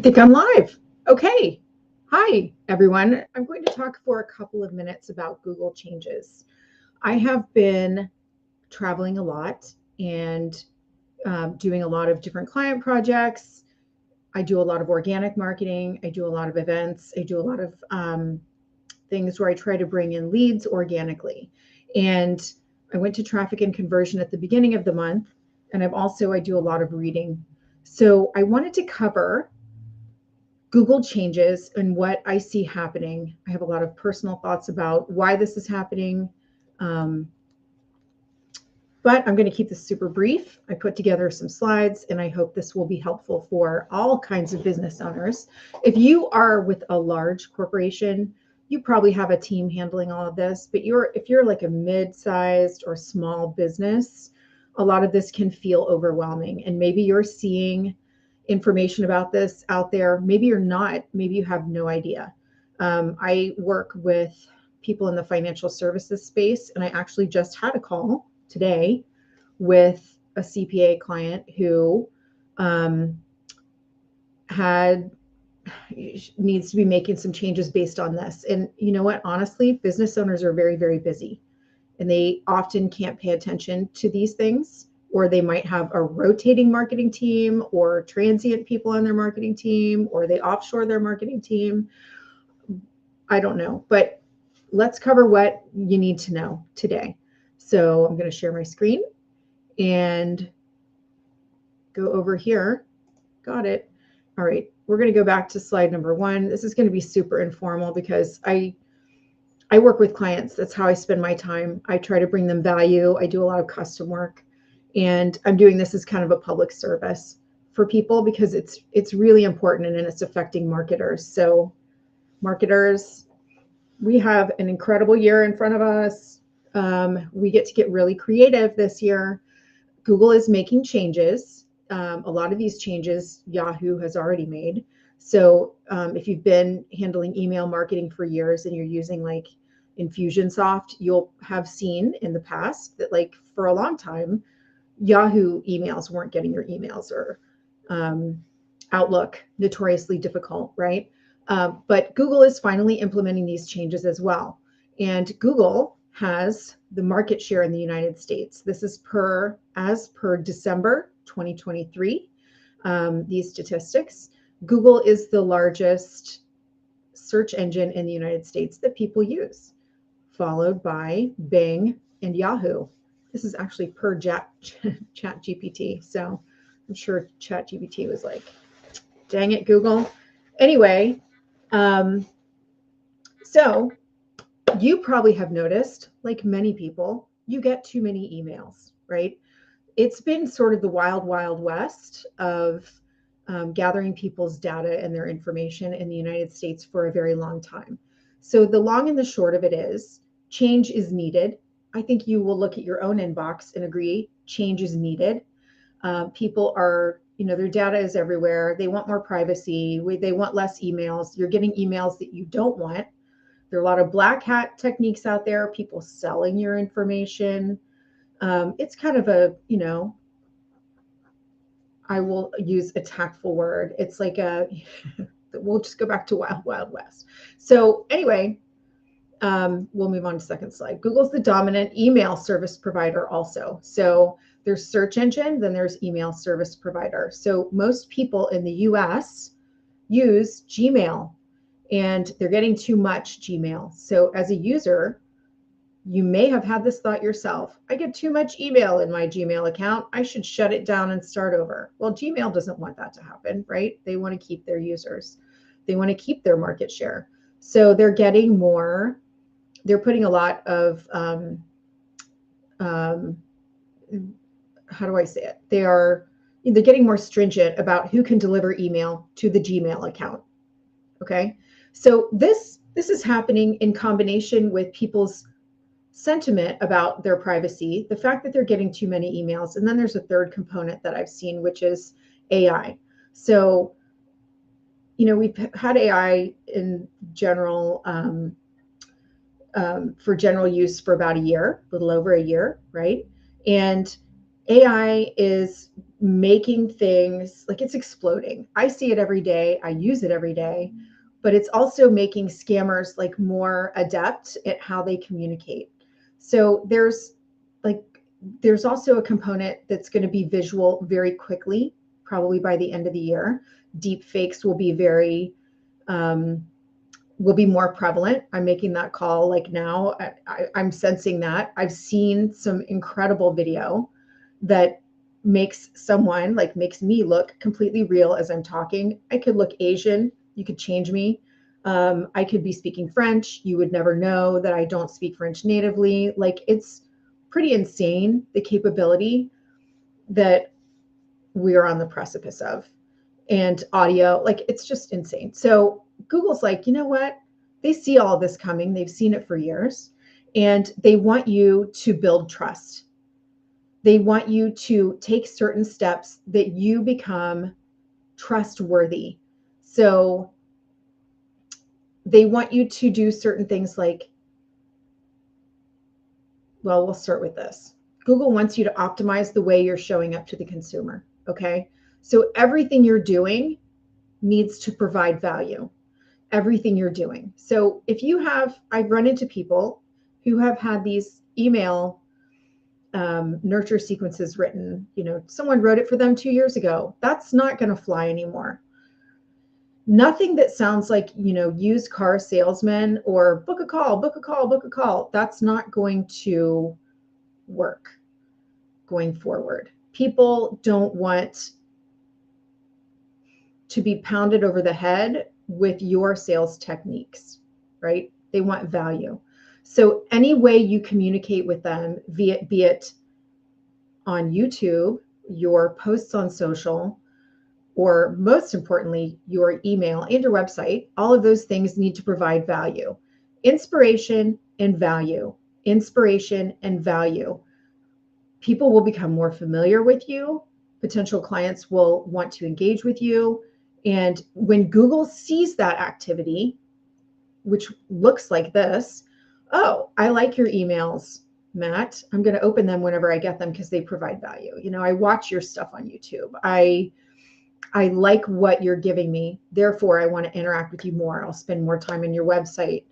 think I'm live. Okay. Hi, everyone. I'm going to talk for a couple of minutes about Google changes. I have been traveling a lot and doing a lot of different client projects. I do a lot of organic marketing. I do a lot of events. I do a lot of things where I try to bring in leads organically. And I went to traffic and conversion at the beginning of the month. And I do a lot of reading. So I wanted to cover Google changes and what I see happening. I have a lot of personal thoughts about why this is happening. Um, but I'm going to keep this super brief. I put together some slides and I hope this will be helpful for all kinds of business owners. If you are with a large corporation, you probably have a team handling all of this, but if you're like a mid-sized or small business, a lot of this can feel overwhelming. And maybe you're seeing information about this out there. Maybe you're not. Maybe you have no idea. I work with people in the financial services space, and I actually just had a call today with a CPA client who had needs to be making some changes based on this. And you know what? Honestly, business owners are very, very busy, and they often can't pay attention to these things, or they might have a rotating marketing team or transient people on their marketing team, or they offshore their marketing team. I don't know, but let's cover what you need to know today. So I'm going to share my screen and go over here. Got it. All right, we're going to go back to slide number 1. This is going to be super informal because I work with clients. That's how I spend my time. I try to bring them value. I do a lot of custom work, and I'm doing this as kind of a public service for people because it's really important and it's affecting marketers. So marketers, we have an incredible year in front of us. We get to get really creative this year. Google is making changes. A lot of these changes Yahoo has already made. So if you've been handling email marketing for years and you're using like Infusionsoft, you'll have seen in the past that like for a long time, Yahoo emails weren't getting your emails, or Outlook, notoriously difficult, right? But Google is finally implementing these changes as well. And Google has the market share in the United States. This is as per December 2023, these statistics. Google is the largest search engine in the United States that people use, followed by Bing and Yahoo. This is actually per ChatGPT. So I'm sure ChatGPT was like, dang it, Google. Anyway, so you probably have noticed, like many people, you get too many emails, right? It's been sort of the wild, wild west of gathering people's data and their information in the United States for a very long time. So the long and the short of it is change is needed. I think you will look at your own inbox and agree change is needed. People are, their data is everywhere. They want more privacy. They want less emails. You're getting emails that you don't want. There are a lot of black hat techniques out there, people selling your information. It's kind of I will use a tactful word. It's like we'll just go back to wild, wild west. So anyway, we'll move on to second slide. Google's the dominant email service provider also. So there's search engine, then there's email service provider. So most people in the US use Gmail, and they're getting too much Gmail. So as a user, you may have had this thought yourself. I get too much email in my Gmail account. I should shut it down and start over. Well, Gmail doesn't want that to happen, right? They want to keep their users. They want to keep their market share. So they're getting more. They're putting a lot of, how do I say it? They're getting more stringent about who can deliver email to the Gmail account. Okay. So this is happening in combination with people's sentiment about their privacy, the fact that they're getting too many emails. And then there's a third component that I've seen, which is AI. So, we've had AI in general for general use for about a year, a little over a year, right? And AI is making things like it's exploding. I see it every day. I use it every day, but it's also making scammers like more adept at how they communicate. So there's also a component that's going to be visual very quickly, probably by the end of the year. Deep fakes will be will be more prevalent. I'm making that call like now. I'm sensing that. I've seen some incredible video that makes me look completely real as I'm talking. I could look Asian. You could change me. I could be speaking French. You would never know that I don't speak French natively. Like, it's pretty insane, the capability that we are on the precipice of. And audio, like, it's just insane. So Google's like, you know what? They see all this coming. They've seen it for years, and they want you to build trust. They want you to take certain steps that you become trustworthy. So they want you to do certain things like, well, we'll start with this. Google wants you to optimize the way you're showing up to the consumer. Okay. So everything you're doing needs to provide value. Everything you're doing. So if you have, I've run into people who have had these email nurture sequences written, someone wrote it for them 2 years ago. That's not going to fly anymore. Nothing that sounds like, used car salesman or book a call, book a call, book a call. That's not going to work going forward. People don't want to be pounded over the head with your sales techniques, right? They want value. So any way you communicate with them, be it on YouTube, your posts on social, or most importantly, your email and your website, all of those things need to provide value. Inspiration and value. Inspiration and value. People will become more familiar with you. Potential clients will want to engage with you. And when Google sees that activity, which looks like this, oh, I like your emails, Matt. I'm going to open them whenever I get them because they provide value. I watch your stuff on YouTube. I like what you're giving me. Therefore, I want to interact with you more. I'll spend more time on your website.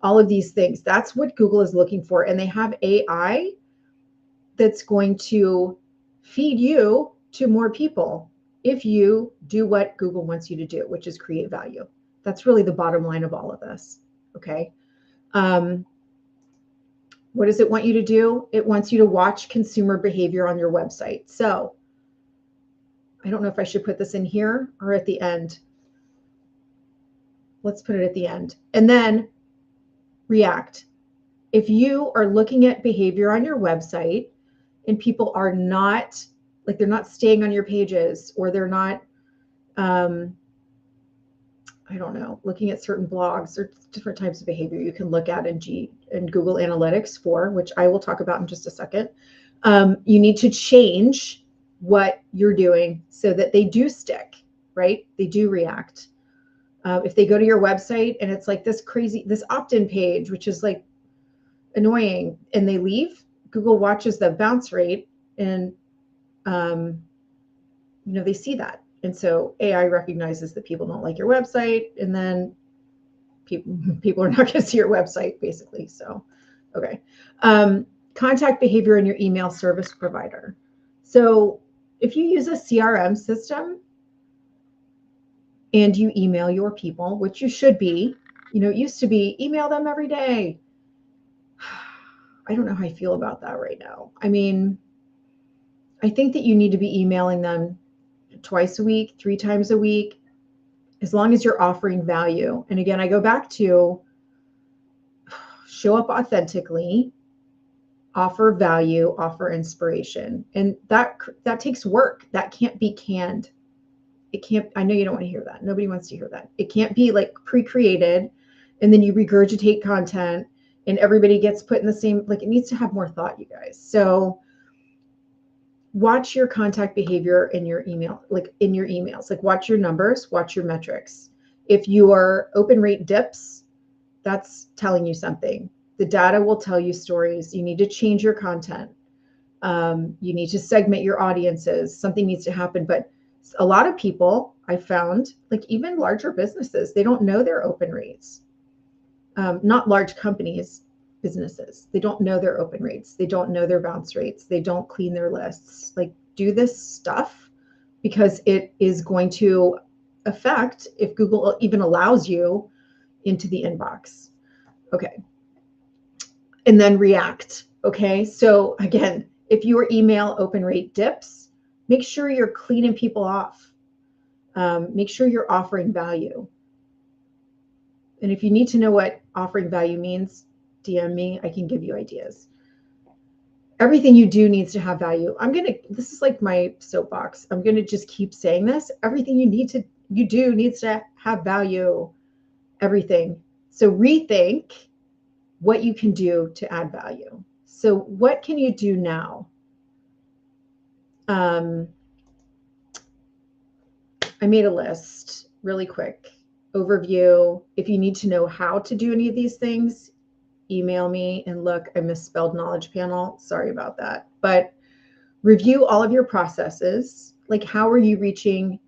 All of these things. That's what Google is looking for. And they have AI that's going to feed you to more people if you do what Google wants you to do, which is create value. That's really the bottom line of all of this. Okay. What does it want you to do? It wants you to watch consumer behavior on your website. So I don't know if I should put this in here or at the end. Let's put it at the end. And then react. If you are looking at behavior on your website and people are not, like, they're not staying on your pages, or they're not, I don't know, looking at certain blogs, or different types of behavior you can look at in Google Analytics which I will talk about in just a second. You need to change what you're doing so that they do stick, right? They do react. If they go to your website and it's like this opt-in page, which is like annoying, and they leave, Google watches the bounce rate, and they see that. And so AI recognizes that people don't like your website, and then people are not going to see your website, basically. So, okay. Contact behavior in your email service provider. So if you use a CRM system and you email your people, which you should be, it used to be email them every day. I don't know how I feel about that right now. I mean, I think that you need to be emailing them twice a week, 3 times a week, as long as you're offering value. And again, I go back to show up authentically, offer value, offer inspiration. And that takes work. That can't be canned. It can't, I know you don't want to hear that. Nobody wants to hear that. It can't be like pre-created and then you regurgitate content and everybody gets put in the same, like, it needs to have more thought, you guys. So watch your contact behavior in your email, like in your emails, like watch your numbers, watch your metrics. If your open rate dips, that's telling you something. The data will tell you stories. You need to change your content. You need to segment your audiences. Something needs to happen. But a lot of people I found, like even larger businesses, they don't know their open rates. Not large companies, businesses. They don't know their open rates. They don't know their bounce rates. They don't clean their lists. Like, do this stuff because it is going to affect if Google even allows you into the inbox. Okay. And then react. Okay. So again, if your email open rate dips, make sure you're cleaning people off. Make sure you're offering value. And if you need to know what offering value means, DM me. I can give you ideas. Everything you do needs to have value. This is like my soapbox. I'm going to just keep saying this. Everything you do needs to have value. Everything. So rethink what you can do to add value. So what can you do now? I made a list really quick. Overview. If you need to know how to do any of these things, email me. And look, I misspelled knowledge panel. Sorry about that. But review all of your processes. Like, how are you reaching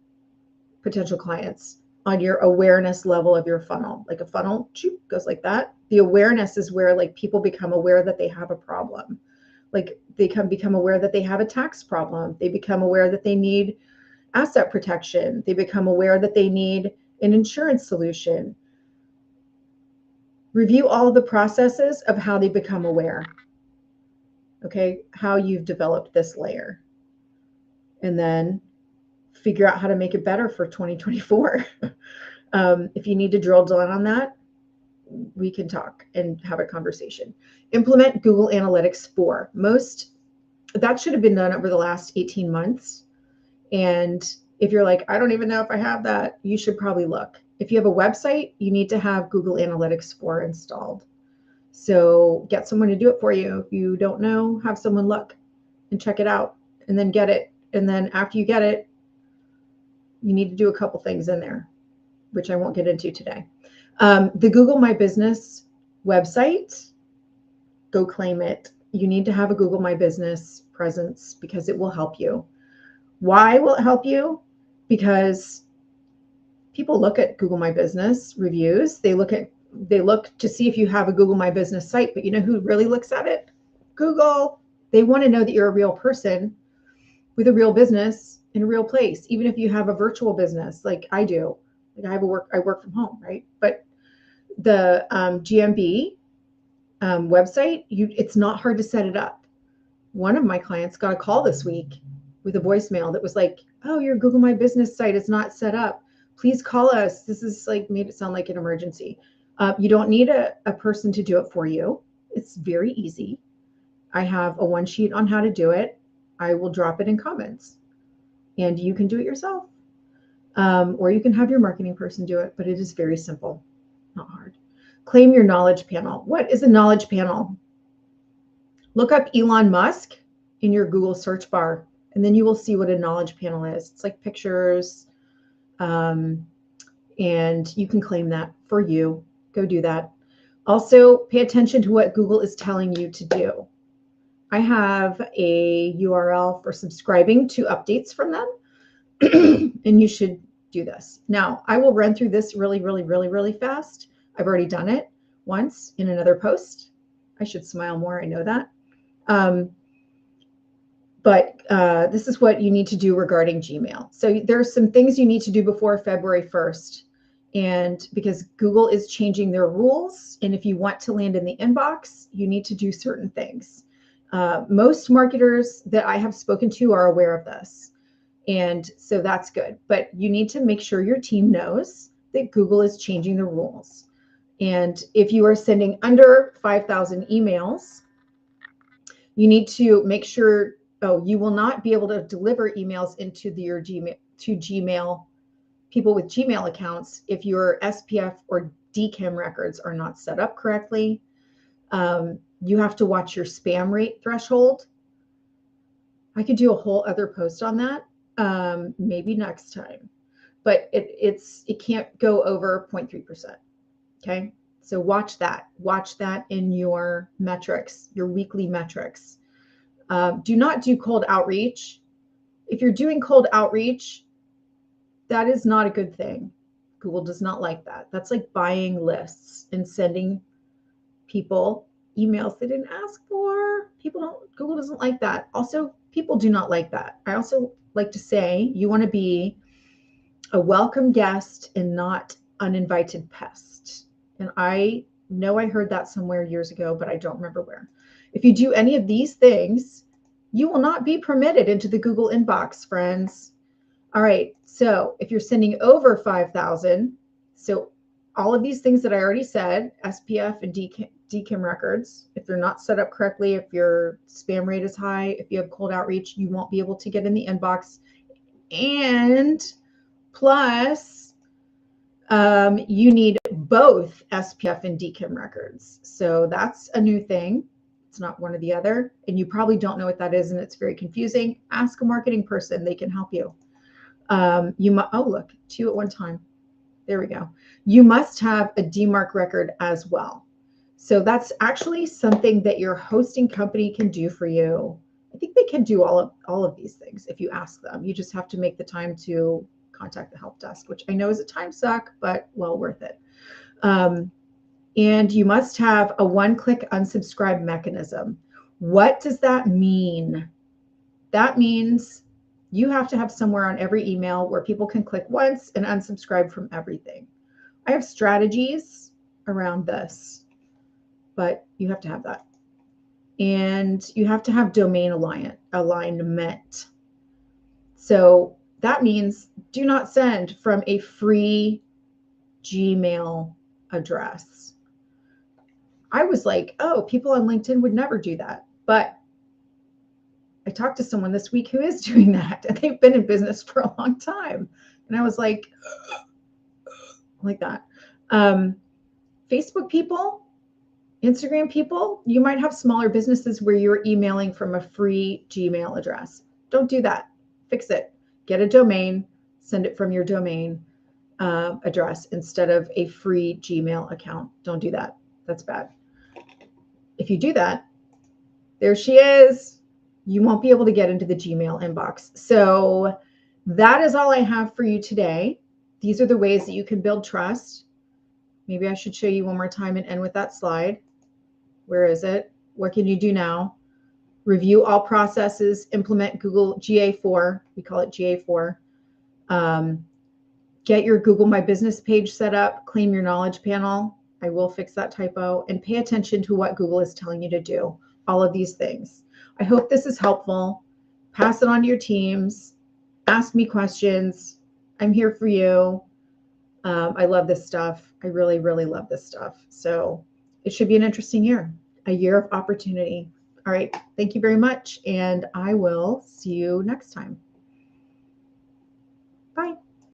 potential clients on your awareness level of your funnel? Like a funnel goes like that. The awareness is where like people become aware that they have a problem. Like they become aware that they have a tax problem. They become aware that they need asset protection. They become aware that they need an insurance solution. Review all of the processes of how they become aware. Okay, how you've developed this layer. And then figure out how to make it better for 2024. If you need to drill down on that, we can talk and have a conversation. Implement Google Analytics 4. That should have been done over the last 18 months. And if you're like, I don't even know if I have that, you should probably look. If you have a website, you need to have Google Analytics 4 installed. So get someone to do it for you. If you don't know, have someone look and check it out and then get it. And then after you get it, you need to do a couple things in there, which I won't get into today. The Google My Business website, go claim it. You need to have a Google My Business presence because it will help you. Why will it help you? Because people look at Google My Business reviews. They look to see if you have a Google My Business site, but you know who really looks at it? Google. They want to know that you're a real person with a real business in a real place, even if you have a virtual business like I do. Like I work from home, right? But the GMB website, it's not hard to set it up. One of my clients got a call this week with a voicemail that was like, oh, your Google My Business site is not set up. Please call us. This is like made it sound like an emergency. You don't need a person to do it for you. It's very easy. I have a one sheet on how to do it. I will drop it in comments and you can do it yourself. Or you can have your marketing person do it, but it is very simple, not hard. Claim your knowledge panel. What is a knowledge panel? Look up Elon Musk in your Google search bar, and then you will see what a knowledge panel is. It's like pictures, and you can claim that for you. Go do that. Also, pay attention to what Google is telling you to do. I have a URL for subscribing to updates from them, and you should do this. Now, I will run through this really, really, really, really fast. I've already done it once in another post. I should smile more, I know that. But this is what you need to do regarding Gmail. So there's some things you need to do before February 1st. And because Google is changing their rules, and if you want to land in the inbox, you need to do certain things. Most marketers that I have spoken to are aware of this. And so that's good. But you need to make sure your team knows that Google is changing the rules. And if you are sending under 5,000 emails, you need to make sure, you will not be able to deliver emails into your Gmail, to Gmail, people with Gmail accounts if your SPF or DKIM records are not set up correctly. You have to watch your spam rate threshold. I could do a whole other post on that, maybe next time, but it can't go over 0.3%. Okay. So watch that in your metrics, your weekly metrics. Do not do cold outreach. If you're doing cold outreach, that is not a good thing. Google does not like that. That's like buying lists and sending people emails they didn't ask for. Google doesn't like that. Also, people do not like that. I also like to say you want to be a welcome guest and not uninvited pest. And I know I heard that somewhere years ago, but I don't remember where. If you do any of these things, you will not be permitted into the Google inbox, friends. All right, so if you're sending over 5,000, so all of these things that I already said, SPF and DKIM records, if they're not set up correctly, if your spam rate is high, if you have cold outreach, you won't be able to get in the inbox. And plus, you need both SPF and DKIM records. So that's a new thing. It's not one or the other. And you probably don't know what that is, and it's very confusing. Ask a marketing person. They can help you. Oh, look, 2 at one time. There we go. You must have a DMARC record as well. So that's actually something that your hosting company can do for you. I think they can do all of these things if you ask them. You just have to make the time to contact the help desk, which I know is a time suck, but well worth it. And you must have a one-click unsubscribe mechanism. What does that mean? That means you have to have somewhere on every email where people can click once and unsubscribe from everything. I have strategies around this, but you have to have that. And you have to have domain alignment. So that means do not send from a free Gmail address. I was like, oh, people on LinkedIn would never do that. But I talked to someone this week who is doing that, and they've been in business for a long time. And I was like that. Facebook people, Instagram people, you might have smaller businesses where you're emailing from a free Gmail address. Don't do that. Fix it. Get a domain, send it from your domain address instead of a free Gmail account. Don't do that. That's bad. If you do that, there she is. You won't be able to get into the Gmail inbox. So that is all I have for you today. These are the ways that you can build trust. Maybe I should show you one more time and end with that slide. Where is it? What can you do now? Review all processes, implement Google GA4. We call it GA4. Get your Google My Business page set up, claim your knowledge panel. I will fix that typo, and pay attention to what Google is telling you to do. All of these things. I hope this is helpful. Pass it on to your teams. Ask me questions. I'm here for you. I love this stuff. I really, really love this stuff. So it should be an interesting year, a year of opportunity. All right. Thank you very much. And I will see you next time. Bye.